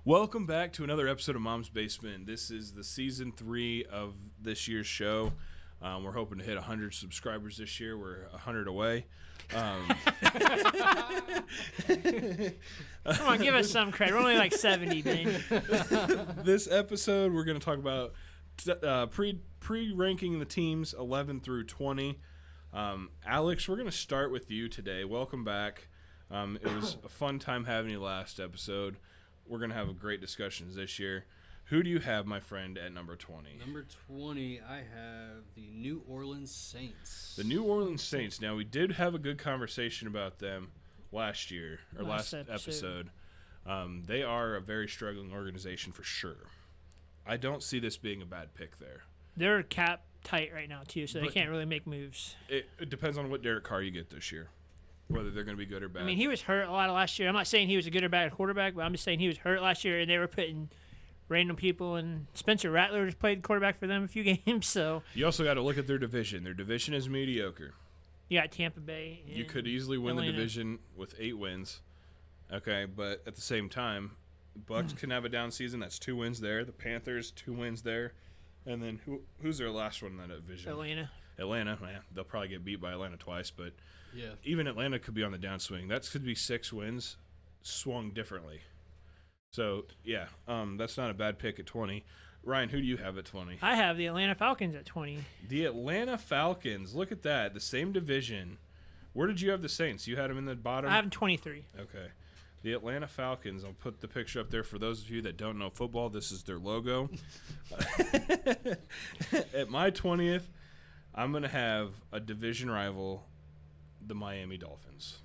Welcome back to another episode of Mom's Basement. This is the season 3 of this year's show. We're hoping to hit 100 subscribers this year. We're 100 away. Come on, give us some credit. We're only like 70, man. This episode, we're going to talk about pre-ranking the teams 11 through 20. Alex, we're going to start with you today. Welcome back. It was a fun time having you last episode. We're going to have a great discussions this year. Who do you have, my friend, at number 20? Number 20, I have the New Orleans Saints. The New Orleans Saints. Now, we did have a good conversation about them last year, or last episode. They are a very struggling organization for sure. I don't see this being a bad pick there. They're cap tight right now, too, so they can't really make moves. It depends on what Derek Carr you get this year, whether they're going to be good or bad. I mean, he was hurt a lot of last year. I'm not saying he was a good or bad quarterback, but I'm just saying he was hurt last year, and they were putting random people, and Spencer Rattler just played quarterback for them a few games. So you also got to look at their division. Their division is mediocre. You got Tampa Bay. You could easily win Atlanta. the division with 8 wins. Okay, but at the same time, Bucs can have a down season. That's 2 wins there. The Panthers, 2 wins there. And then who's their last one in that division? Atlanta. Man, they'll probably get beat by Atlanta twice, but yeah, even Atlanta could be on the downswing. That could be 6 wins swung differently. So, yeah, that's not a bad pick at 20. Ryan, who do you have at 20? I have the Atlanta Falcons at 20. The Atlanta Falcons. Look at that. The same division. Where did you have the Saints? You had them in the bottom? I have them 23. Okay. The Atlanta Falcons. I'll put the picture up there for those of you that don't know football. This is their logo. At my 20th, I'm going to have a division rival, the Miami Dolphins.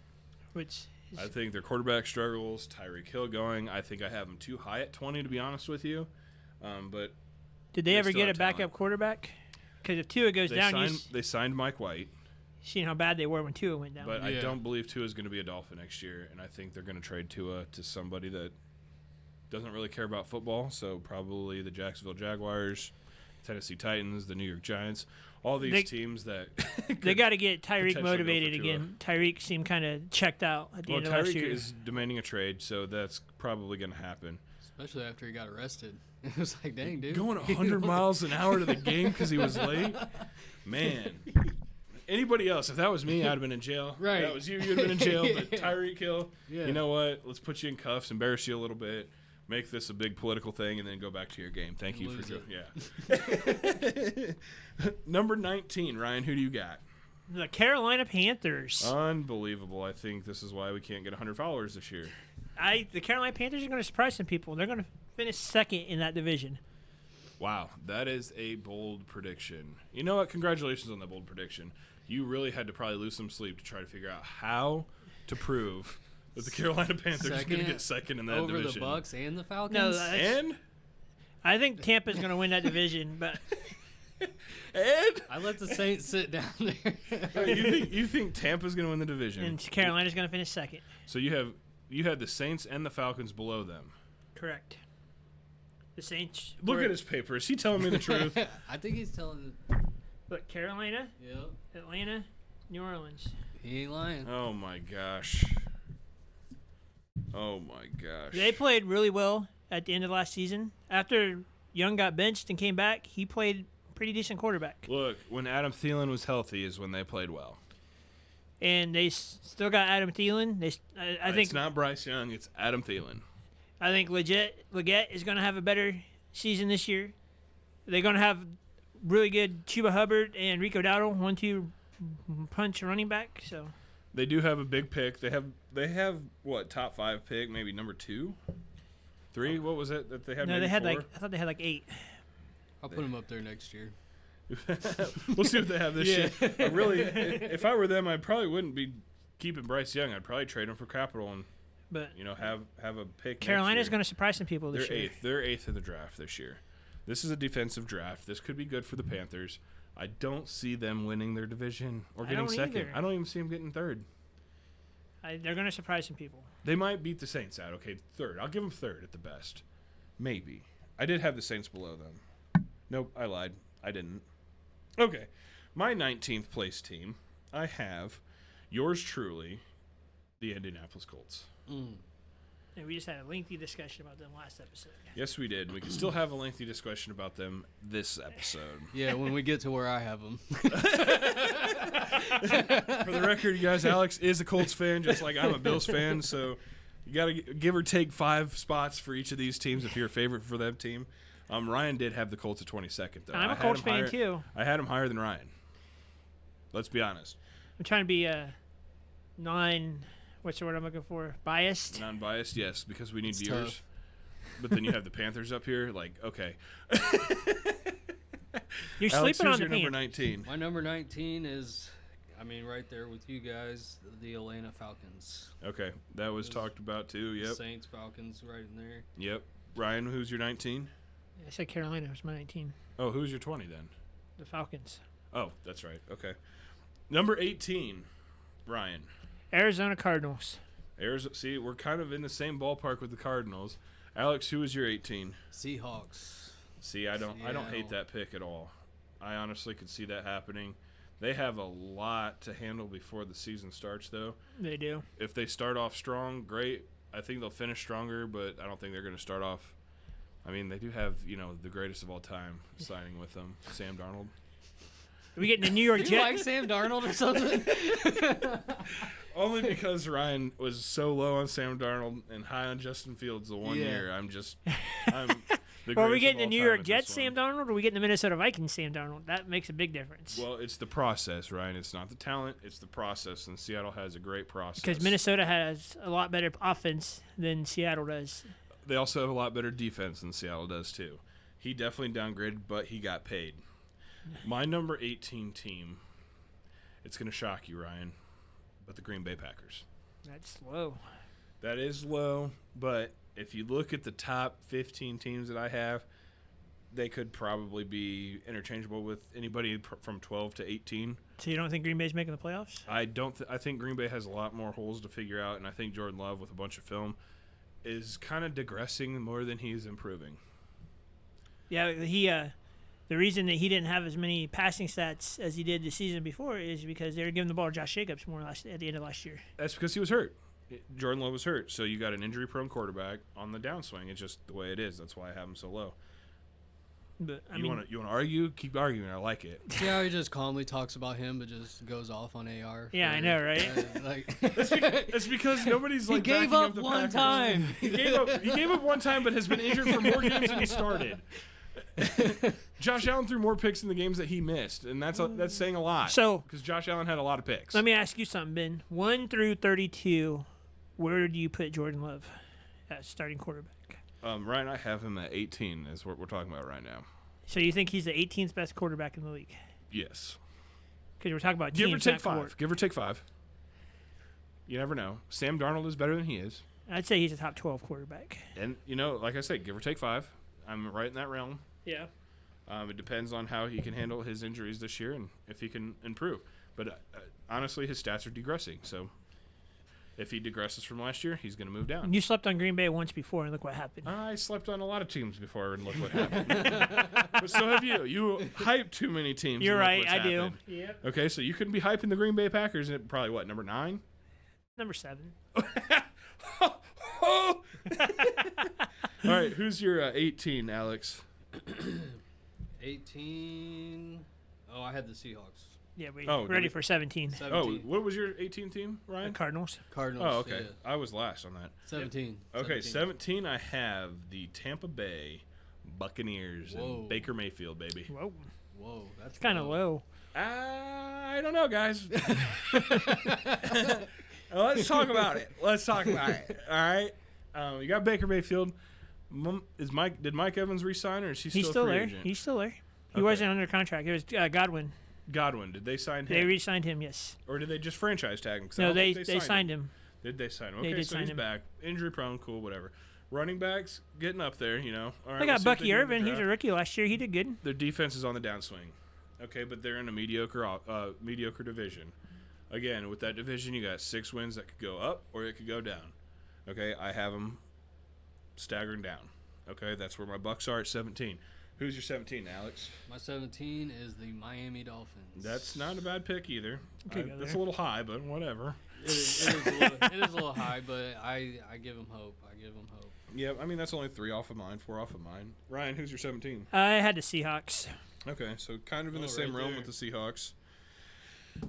Which is, I think their quarterback struggles, Tyreek Hill going. I think I have them too high at 20, to be honest with you. But did they ever still get a have backup talent. quarterback? Because if Tua goes down, they signed Mike White. seen how bad they were when Tua went down. But Yeah. I don't believe Tua is going to be a Dolphin next year, and I think they're going to trade Tua to somebody that doesn't really care about football, so probably the Jacksonville Jaguars, Tennessee Titans, the New York Giants, all these teams that they got to get Tyreek potentially motivated go for Tua. again. Tyreek seemed kind of checked out at the end of last Tyreek year. is demanding a trade, so that's probably going to happen. especially after he got arrested. It was like, dang, dude. Going 100 miles an hour to the game because he was late? Man. Anybody else, if that was me, I'd have been in jail. Right. If that was you, you'd have been in jail. But Tyreek Hill, Yeah. you know what? Let's put you in cuffs, embarrass you a little bit, make this a big political thing, and then go back to your game. Thank you Lose for it. Yeah. Number 19, Ryan, who do you got? The Carolina Panthers. Unbelievable. I think this is why we can't get 100 followers this year. The Carolina Panthers are going to surprise some people. They're going to finish second in that division. Wow, that is a bold prediction. You know what? Congratulations on that bold prediction. You really had to probably lose some sleep to try to figure out how to prove that the Carolina Panthers are going to get second in that over division. the Bucks and the Falcons. No, And? I think Tampa's going to win that division, but And? I let the Saints sit down there. You think Tampa's going to win the division? and Carolina's going to finish second. So you had the Saints and the Falcons below them. Correct. The Saints. Look were- at his paper. Is he telling me the truth? I think he's telling. Look, Carolina, Yep, Atlanta, New Orleans. he ain't lying. Oh my gosh. Oh my gosh. They played really well at the end of last season. After Young got benched and came back, he played pretty decent quarterback. Look, when Adam Thielen was healthy is when they played well. And they still got Adam Thielen. I think It's not Bryce Young, it's Adam Thielen. I think Leggett is going to have a better season this year. They're going to have really good Chuba Hubbard and Rico Dowdle, 1-2 punch running back. So They do have a big pick. They have what, top 5 pick, maybe number 2? 3? What was it that they had? no, maybe they had 4? I thought they had like 8. I'll put him up there next year. We'll see what they have this year. I really, if I were them, I probably wouldn't be keeping Bryce Young. I'd probably trade him for capital and But have a pick. Carolina's going to surprise some people this They're year. eighth. They're 8th in the draft this year. This is a defensive draft. This could be good for the Panthers. I don't see them winning their division or I getting don't second. either. I don't even see them getting third. They're going to surprise some people. They might beat the Saints out. Okay, third. I'll give them third at the best. Maybe. I did have the Saints below them. Nope, I lied. I didn't. Okay. My 19th place team, I have yours truly, the Indianapolis Colts. And we just had a lengthy discussion about them last episode. Yes, we did. We can still have a lengthy discussion about them this episode. Yeah, when we get to where I have them. For the record, you guys, Alex is a Colts fan, just like I'm a Bills fan. So you got to give or take 5 spots for each of these teams if you're a favorite for that team. Ryan did have the Colts at 22nd, though. I'm a Colts fan, too. I had him higher than Ryan. Let's be honest. I'm trying to be what's the word I'm looking for? Biased? Non-biased, yes, because we need It's viewers. tough. But then you have the Panthers up here. Like, okay. You're Alex, sleeping who's on the your number Panthers. 19? My number 19 is, right there with you guys, the Atlanta Falcons. Okay, that was talked about too. Yep. Saints, Falcons, right in there. Yep. Ryan, who's your 19? I said Carolina was my 19. Oh, who's your 20 then? The Falcons. Oh, that's right. Okay. Number 18, Ryan. Arizona Cardinals. Arizona. See, we're kind of in the same ballpark with the Cardinals. Alex, who is your 18? Seahawks. See, I don't hate that pick at all. I honestly could see that happening. They have a lot to handle before the season starts, though. They do. If they start off strong, great. I think they'll finish stronger, but I don't think they're going to start off. I mean, they do have, the greatest of all time signing with them, Sam Darnold. Are we getting the New York Do you like Jets? Sam Darnold or something? Only because Ryan was so low on Sam Darnold and high on Justin Fields the one year. I'm the Well, are we greatest getting of the all New time York at Jets this Sam one. Darnold, or are we getting the Minnesota Vikings Sam Darnold? That makes a big difference. Well, it's the process, Ryan. It's not the talent. It's the process, and Seattle has a great process. Because Minnesota has a lot better offense than Seattle does. They also have a lot better defense than Seattle does, too. He definitely downgraded, but he got paid. My number 18 team, it's going to shock you, Ryan, but the Green Bay Packers. That's low. That is low, but if you look at the top 15 teams that I have, they could probably be interchangeable with anybody from 12 to 18. So you don't think Green Bay's making the playoffs? I don't. I think Green Bay has a lot more holes to figure out, and I think Jordan Love, with a bunch of film, is kind of digressing more than he is improving. Yeah, the reason that he didn't have as many passing stats as he did the season before is because they were giving the ball to Josh Jacobs more at the end of last year. That's because he was hurt. Jordan Love was hurt, so you got an injury-prone quarterback on the downswing. It's just the way it is. That's why I have him so low. But I You mean, want to argue? Keep arguing. I like it. See how he just calmly talks about him, but just goes off on AR. Yeah, I know, right? It's because nobody's like he gave backing up the one Packers. time. He gave up one time, but has been injured for more games than he started. Josh Allen threw more picks in the games that he missed, and that's saying a lot. So- because Josh Allen had a lot of picks. let me ask you something, Ben. 1 through 32, where do you put Jordan Love as starting quarterback? Ryan, I have him at 18. Is what we're talking about right now. So you think he's the 18th best quarterback in the league? Yes. Because we're talking about Give or teams, take not 5. quarter- Give or take 5. You never know. Sam Darnold is better than he is, I'd say he's a top 12 quarterback. and like I said, give or take 5. I'm right in that realm. Yeah. It depends on how he can handle his injuries this year and if he can improve. But honestly, his stats are digressing. So if he digresses from last year, he's going to move down. You slept on Green Bay once before, and look what happened. I slept on a lot of teams before, and look what happened. But so have you. You hype too many teams. You're and look right, what's I do. happened. Yep. Okay, so you couldn't be hyping the Green Bay Packers at probably, what, number 9? Number 7. All right, who's your 18, Alex? 18. Oh, I had the Seahawks. Yeah, we're Oh, ready did we- for 17. 17. Oh, what was your 18 team, The Ryan? Cardinals. Cardinals. Oh, okay. Yeah. I was last on that. 17. Okay, 17, I have the Tampa Bay Buccaneers Whoa. and Baker Mayfield, baby. Whoa. Whoa, that's Kind of low. I don't know, guys. Let's talk about it. All right. You got Baker Mayfield. Did Mike Evans resign, or is he still He's a still free there. agent? He's still there. He Okay. wasn't under contract. It was Godwin. Godwin, did they sign They him? re-signed him, yes. Or did they just franchise tag him? 'Cause I No, don't they think signed him. Did they sign him? They Okay, did so sign he's him. back. Injury prone, cool, whatever. Running backs, getting up there, you know. All right, They we'll got see what Bucky do in the Irvin. He was a draft. rookie last year. He did good. Their defense is on the downswing. Okay, but they're in a mediocre division. Again, with that division, you got 6 wins that could go up or it could go down. Okay, I have them staggering down. Okay, that's where my Bucks are at 17. Who's your 17, Alex? My 17 is the Miami Dolphins. That's not a bad pick either. Could go That's a there. little high, but whatever. It is a little high, but I give him hope. Yeah, I mean, that's only 4 off of mine. Ryan, who's your 17? I had the Seahawks. Okay, so kind of in the same right realm there. with the Seahawks.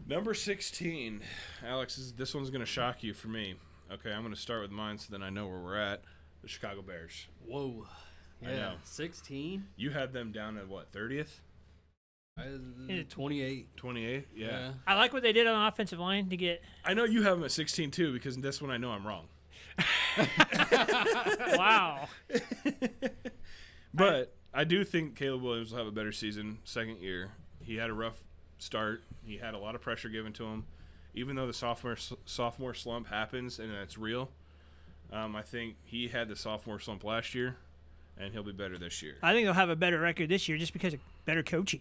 Number 16. Alex, this one's going to shock you for me. Okay, I'm going to start with mine so then I know where we're at. The Chicago Bears. Whoa. I know. 16? You had them down at what, 30th? 28. 28th? Yeah. I like what they did on the offensive line to get. I know you have them at 16 too because that's when I know I'm wrong. Wow. But I do think Caleb Williams will have a better season second year. He had a rough start. He had a lot of pressure given to him. Even though the sophomore slump happens and that's real, I think he had the sophomore slump last year, and he'll be better this year. I think they'll have a better record this year just because of better coaching.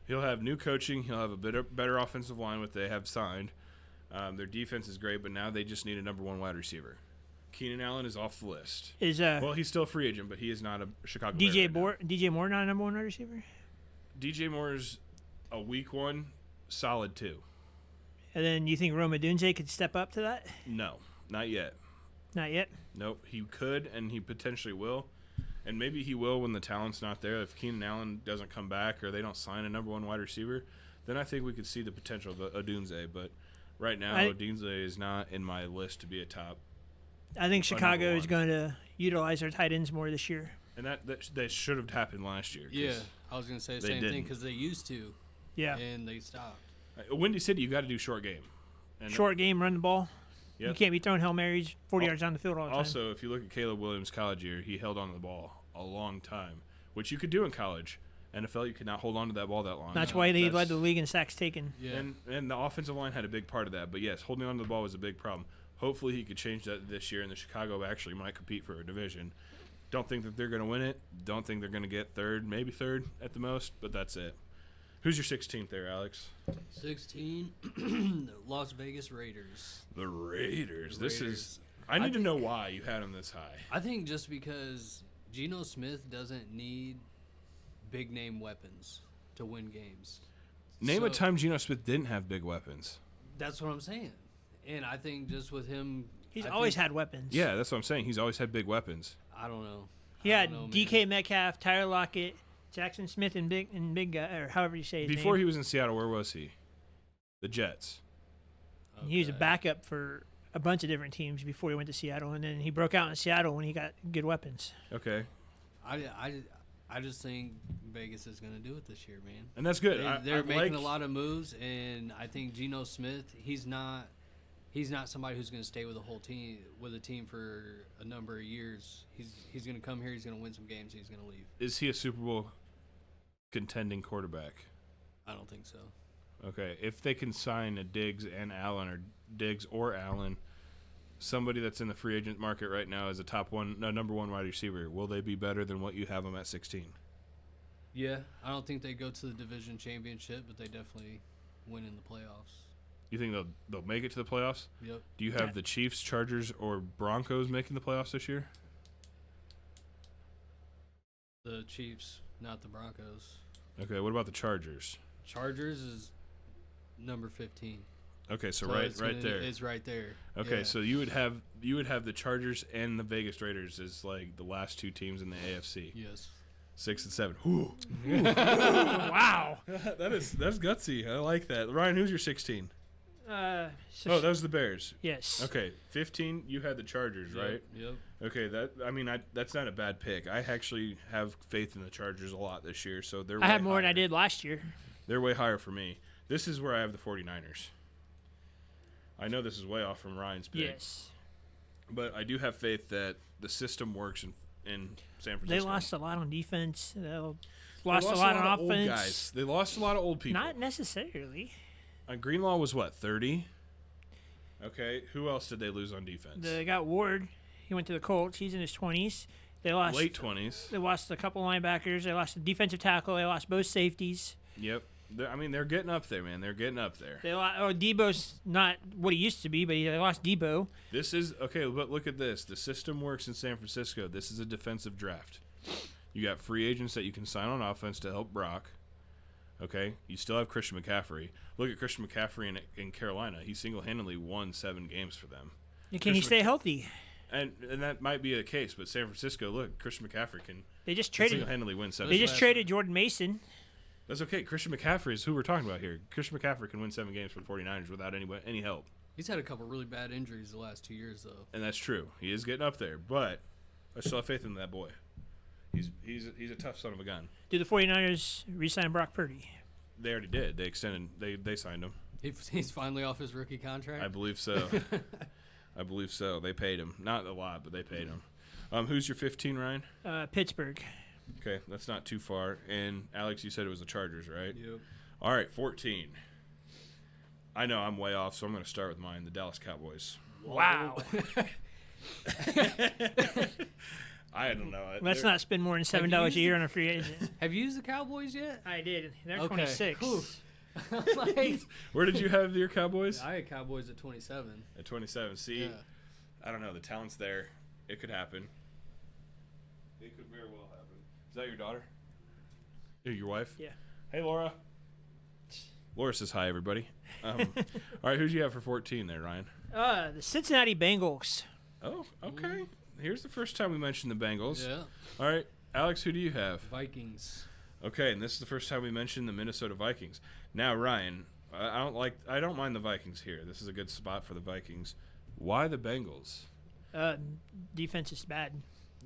He'll have new coaching. He'll have a better offensive line, what they have signed. Their defense is great, but now they just need a number 1 wide receiver. Keenan Allen is off the list. Well, he's still a free agent, but he is not a Chicago Bear right now. DJ Moore not a number 1 wide receiver? DJ Moore's a week 1, solid 2. And then you think Rome Odunze could step up to that? No, not yet. Not yet. Nope, he could, and he potentially will. And maybe he will when the talent's not there. If Keenan Allen doesn't come back or they don't sign a number 1 wide receiver, then I think we could see the potential of Odunze. But right now, Odunze is not in my list to be a top. I think Chicago is going to utilize their tight ends more this year. And that should have happened last year. Yeah, I was going to say the same thing because they used to. Yeah. And they stopped. Windy City, you got to do short game. And short game, run the ball. Yep. You can't be throwing Hail Marys 40 yards down the field all the time. Also, if you look at Caleb Williams' college year, he held on to the ball a long time, which you could do in college. NFL, you could not hold on to that ball that long. That's why they led the league in sacks taken. Yeah. And the offensive line had a big part of that. But, yes, holding on to the ball was a big problem. Hopefully he could change that this year, and the Chicago actually might compete for a division. Don't think that they're going to win it. Don't think they're going to get third, maybe third at the most, but that's it. Who's your 16th there, Alex? 16, Las Vegas Raiders. The Raiders. I need to know why you had them this high. I think just because Geno Smith doesn't need big-name weapons to win games. Name a time Geno Smith didn't have big weapons. That's what I'm saying. And I think just with him... He's always had weapons. Yeah, that's what I'm saying. He's always had big weapons. I don't know. He had DK Metcalf, Tyler Lockett, Jackson Smith, and big guy, or however you say his name. Before he was in Seattle, where was he? The Jets. Okay. He was a backup for a bunch of different teams before he went to Seattle, and then he broke out in Seattle when he got good weapons. Okay. I just think Vegas is going to do it this year, man. And that's good. They're making a lot of moves, and I think Geno Smith, he's not somebody who's going to stay with a team for a number of years. He's going to come here, he's going to win some games, and he's going to leave. Is he a Super Bowl contending quarterback? I don't think so. Okay, if they can sign a Diggs or Allen, somebody that's in the free agent market right now is number 1 wide receiver, will they be better than what you have them at 16? Yeah, I don't think they go to the division championship, but they definitely win in the playoffs. You think they'll make it to the playoffs? Yep. Do you have the Chiefs, Chargers, or Broncos making the playoffs this year? The Chiefs, not the Broncos. Okay, what about the Chargers? Chargers is number 15. Okay, so right there. It's right there. Okay, yeah. so you would have the Chargers and the Vegas Raiders as like the last 2 teams in the AFC. Yes. 6 and 7. Ooh. Wow. that's gutsy. I like that. Ryan, who's your 16? That was the Bears. Yes. Okay, 15. You had the Chargers, right? Yep. Okay, that's not a bad pick. I actually have faith in the Chargers a lot this year, so they're. I had more than I did last year. They're way higher for me. This is where I have the 49ers. I know this is way off from Ryan's pick. Yes. But I do have faith that the system works in San Francisco. They lost a lot on defense. They lost a lot on offense. Old guys. They lost a lot of old people. Not necessarily. Greenlaw was what, 30? Okay. Who else did they lose on defense? They got Ward. He went to the Colts. He's in his 20s. They lost late 20s. They lost a couple linebackers. They lost a defensive tackle. They lost both safeties. Yep. They're getting up there, man. They're getting up there. Debo's not what he used to be, but they lost Debo. This is okay, but look at this. The system works in San Francisco. This is a defensive draft. You got free agents that you can sign on offense to help Brock. Okay, you still have Christian McCaffrey. Look at Christian McCaffrey in Carolina. He single-handedly won 7 games for them. Can he stay healthy? And that might be the case, but San Francisco, look, Christian McCaffrey can single-handedly win 7 They games. just traded Jordan Mason. That's okay. Christian McCaffrey is who we're talking about here. Christian McCaffrey can win 7 games for the 49ers without any help. He's had a couple really bad injuries the last 2 years, though. And that's true. He is getting up there, but I still have faith in that boy. He's a tough son of a gun. Do the 49ers re-sign Brock Purdy? They already did. They extended. They signed him. He's finally off his rookie contract? I believe so. I believe so. They paid him. Not a lot, but they paid him. Who's your 15, Ryan? Pittsburgh. Okay, that's not too far. And, Alex, you said it was the Chargers, right? Yep. All right, 14. I know I'm way off, so I'm going to start with mine, the Dallas Cowboys. Wow. I don't know. Let's not spend more than $7 a year on a free agent. Have you used the Cowboys yet? I did. They're Okay. 26. Like, Where did you have your Cowboys? I had Cowboys at 27. At 27. See, Yeah. I don't know. The talent's there. It could happen. It could very well happen. Is that your daughter? Your wife? Yeah. Hey, Laura. Laura says hi, everybody. All right, who'd you have for 14 there, Ryan? The Cincinnati Bengals. Oh, okay. Here's the first time we mentioned the Bengals. Yeah. All right, Alex, who do you have? Vikings. Okay, and this is the first time we mentioned the Minnesota Vikings. Now, Ryan, I don't mind the Vikings here. This is a good spot for the Vikings. Why the Bengals? Defense is bad.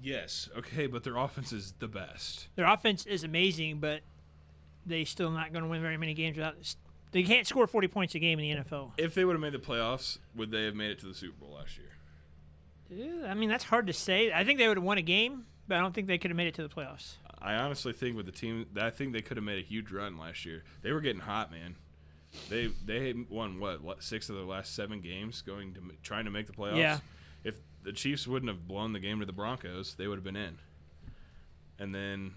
Yes, okay, but their offense is the best. Their offense is amazing, but they still not going to win very many games without. They can't score 40 points a game in the NFL. If they would have made the playoffs, would they have made it to the Super Bowl last year? I mean, that's hard to say. I think they would have won a game, but I don't think they could have made it to the playoffs. I honestly think with the team, I think they could have made a huge run last year. They were getting hot, man. They won what 6 of their last 7 games, trying to make the playoffs. Yeah. If the Chiefs wouldn't have blown the game to the Broncos, they would have been in. And then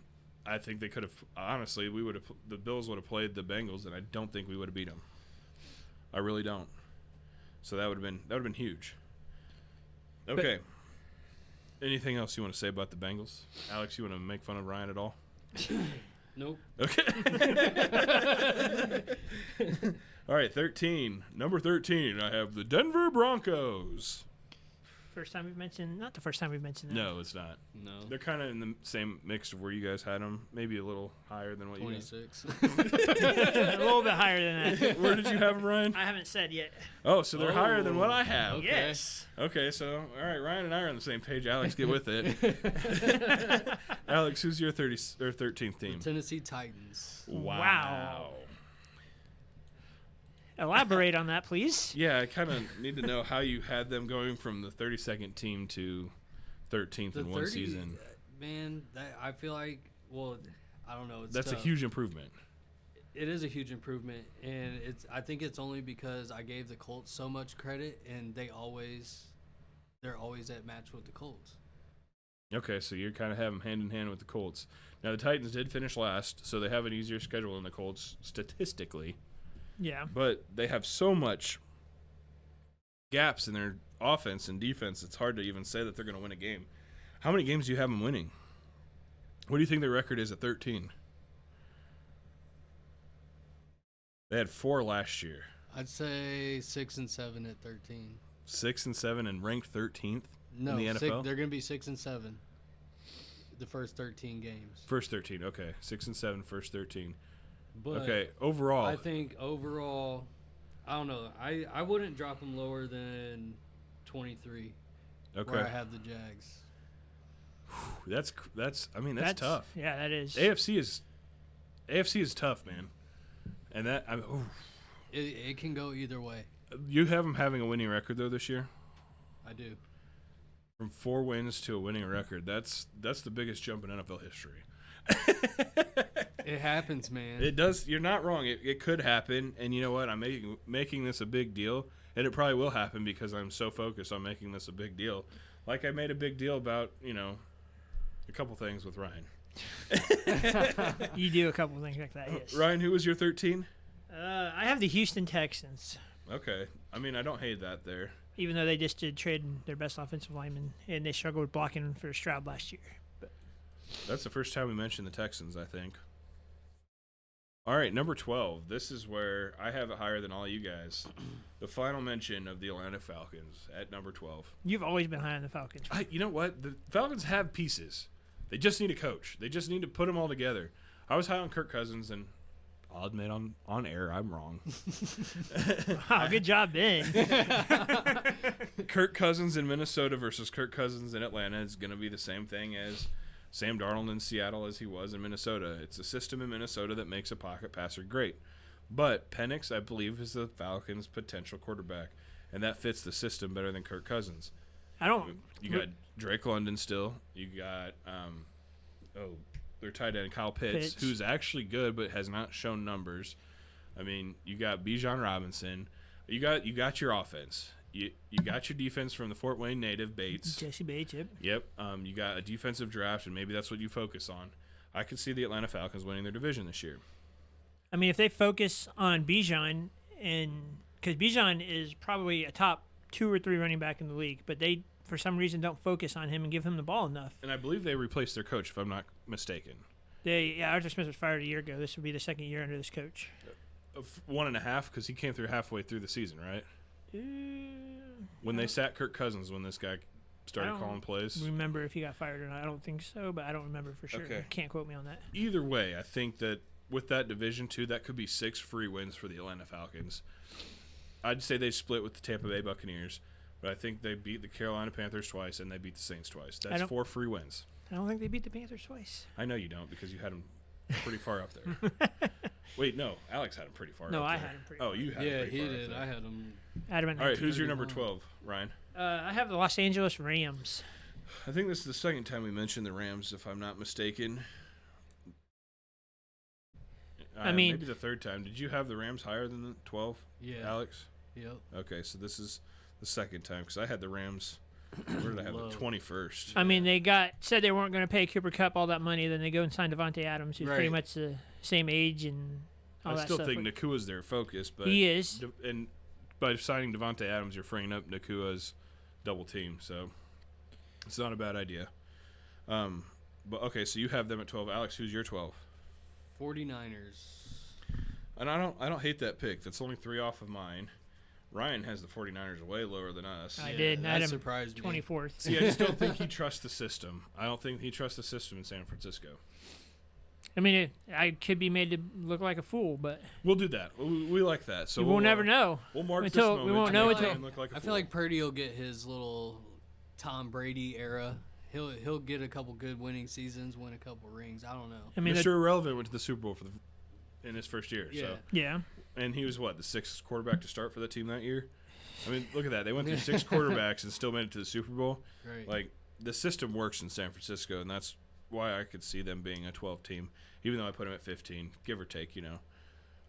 I think they could have. Honestly, the Bills would have played the Bengals, and I don't think we would have beat them. I really don't. So that would have been huge. Okay. Anything else you want to say about the Bengals? Alex, you want to make fun of Ryan at all? Nope. Okay. All right, 13. Number 13, I have the Denver Broncos. Not the first time we've mentioned them. No, it's not. No. They're kind of in the same mix of where you guys had them. Maybe a little higher than what 26. A little bit higher than you had. Where did you have them, Ryan? I haven't said yet. Oh, so they're higher than what I have. Okay. Yes. Okay, so, all right, Ryan and I are on the same page. Alex, get with it. Alex, who's your 13th team? Tennessee Titans. Wow. Elaborate on that, please. Yeah, I kind of need to know how you had them going from the 32nd team to 13th in one season. Man, I feel like, I don't know. That's tough. a huge improvement. It is a huge improvement, and I think it's only because I gave the Colts so much credit, and they're always at match with the Colts. Okay, so you're kind of have them hand in hand with the Colts. Now, the Titans did finish last, so they have an easier schedule than the Colts statistically. Yeah. But they have so much gaps in their offense and defense, it's hard to even say that they're going to win a game. How many games do you have them winning? What do you think their record is at 13? They had 4 last year. I'd say 6 and 7 at 13. 6 and 7 and ranked 13th No, in the NFL? they're going to be 6 and 7 the first 13 games. First 13, okay. 6 and 7, first 13. But okay, overall. I think overall, I don't know. I wouldn't drop them lower than 23. Okay. Where I have the Jags. That's tough. Yeah, that is. AFC is tough, man. And It can go either way. You have them having a winning record though this year. I do. From 4 wins to a winning record, that's the biggest jump in NFL history. It happens, man. It does. You're not wrong. It could happen, and you know what? I'm making this a big deal, and it probably will happen because I'm so focused on making this a big deal. Like I made a big deal about a couple things with Ryan. You do a couple things like that, yes. Ryan, who was your 13? I have the Houston Texans. Okay. I mean, I don't hate that there. Even though they just did trade their best offensive lineman, and they struggled with blocking for Stroud last year. But That's the first time we mentioned the Texans, I think. All right, number 12. This is where I have it higher than all you guys. The final mention of the Atlanta Falcons at number 12. You've always been high on the Falcons. You know what? The Falcons have pieces. They just need a coach. They just need to put them all together. I was high on Kirk Cousins, and I'll admit on air I'm wrong. Wow, good job, Ben. Kirk Cousins in Minnesota versus Kirk Cousins in Atlanta is going to be the same thing as Sam Darnold in Seattle as he was in Minnesota. It's a system in Minnesota that makes a pocket passer great. But Penix, I believe, is the Falcons' potential quarterback, and that fits the system better than Kirk Cousins. You got Drake London still. You got their tight end Kyle Pitts, who's actually good but has not shown numbers. I mean, you got Bijan Robinson. You got your offense. You got your defense from the Fort Wayne native Bates. Jesse Bates, yep. Yep. You got a defensive draft, and maybe that's what you focus on. I could see the Atlanta Falcons winning their division this year. I mean, if they focus on Bijan, because Bijan is probably a top 2 or 3 running back in the league, but they, for some reason, don't focus on him and give him the ball enough. And I believe they replaced their coach, if I'm not mistaken. Arthur Smith was fired a year ago. This would be the second year under this coach. 1.5, because he came through halfway through the season, right? When they sat Kirk Cousins, when this guy started calling plays. Remember if he got fired or not? I don't think so, but I don't remember for sure. Okay. Can't quote me on that. Either way, I think that with that division too, that could be 6 free wins for the Atlanta Falcons. I'd say they split with the Tampa Bay Buccaneers, but I think they beat the Carolina Panthers twice and they beat the Saints twice. That's 4 free wins. I don't think they beat the Panthers twice. I know you don't because you had them pretty far up there. Wait, no. Alex had him pretty far up there. No, I had him pretty far. Oh, you had him pretty far up there. Yeah, he did. I had him. All right, who's your number 12, Ryan? I have the Los Angeles Rams. I think this is the second time we mentioned the Rams, if I'm not mistaken. Maybe the third time. Did you have the Rams higher than the 12, Alex? Yep. Okay, so this is the second time because I had the Rams. Where did I have the 21st? I mean, they said they weren't going to pay Cooper Kupp all that money. Then they go and sign Devontae Adams, who's pretty much the same age and all that stuff. I still think Nakua's their focus, but he is. And by signing Devontae Adams, you're freeing up Nakua's double team, so it's not a bad idea. But okay, so you have them at 12. Alex, who's your 12? 49ers. And I don't hate that pick. That's only 3 off of mine. Ryan has the 49ers way lower than us. I did. That surprised me. 24th. See, I just don't think he trusts the system. I don't think he trusts the system in San Francisco. I mean, I could be made to look like a fool, but we'll do that. We like that. So we'll never know. We'll mark this moment. We won't know until. I feel like Purdy will get his little Tom Brady era. He'll get a couple good winning seasons, win a couple rings. I don't know. I mean, Mr. Irrelevant went to the Super Bowl in his first year. Yeah. So. Yeah. And he was the 6th quarterback to start for the team that year. I mean, look at that. They went through 6 quarterbacks and still made it to the Super Bowl. Right. Like, the system works in San Francisco, and that's why I could see them being a 12 team, even though I put them at 15, give or take,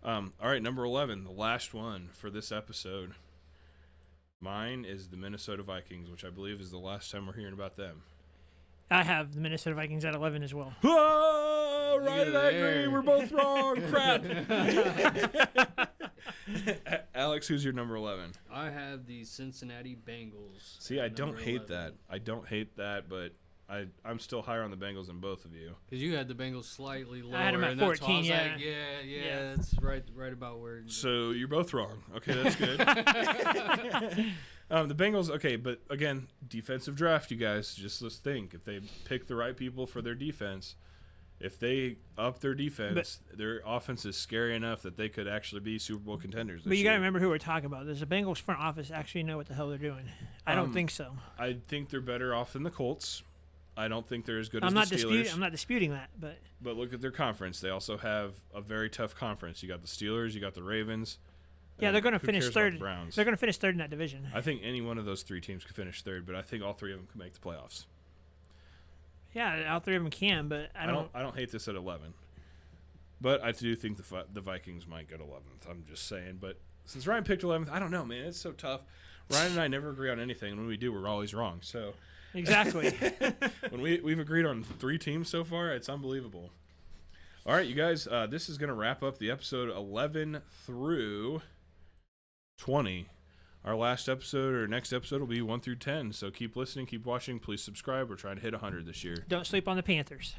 All right, number 11, the last one for this episode. Mine is the Minnesota Vikings, which I believe is the last time we're hearing about them. I have the Minnesota Vikings at 11 as well. Oh, Ryan and I agree. We're both wrong. Crap. Alex, who's your number 11? I have the Cincinnati Bengals. See, I don't hate that. I don't hate that, but I'm still higher on the Bengals than both of you. Because you had the Bengals slightly lower. I had them at 14, yeah. Yeah, that's right about where. So you're both wrong. Okay, that's good. The Bengals, okay, but again, defensive draft, you guys. Just let's think. If they pick the right people for their defense, if they up their defense, their offense is scary enough that they could actually be Super Bowl contenders. But you got to remember who we're talking about. Does the Bengals front office actually know what the hell they're doing? I don't think so. I think they're better off than the Colts. I don't think they're as good as the Steelers. I'm not disputing that, but look at their conference. They also have a very tough conference. You got the Steelers, you got the Ravens. Yeah, they're going to finish third. Browns? They're going to finish third in that division. I think any one of those 3 teams could finish third, but I think all 3 of them could make the playoffs. Yeah, all 3 of them can, but I don't hate this at 11. But I do think the Vikings might get 11th. I'm just saying. But since Ryan picked 11th, I don't know, man. It's so tough. Ryan and I never agree on anything. When we do, we're always wrong. So exactly. When we've agreed on 3 teams so far, it's unbelievable. All right, you guys, this is going to wrap up the episode 11 through 20. Our last episode or next episode will be 1 through 10. So keep listening, keep watching. Please subscribe. We're trying to hit 100 this year. Don't sleep on the Panthers.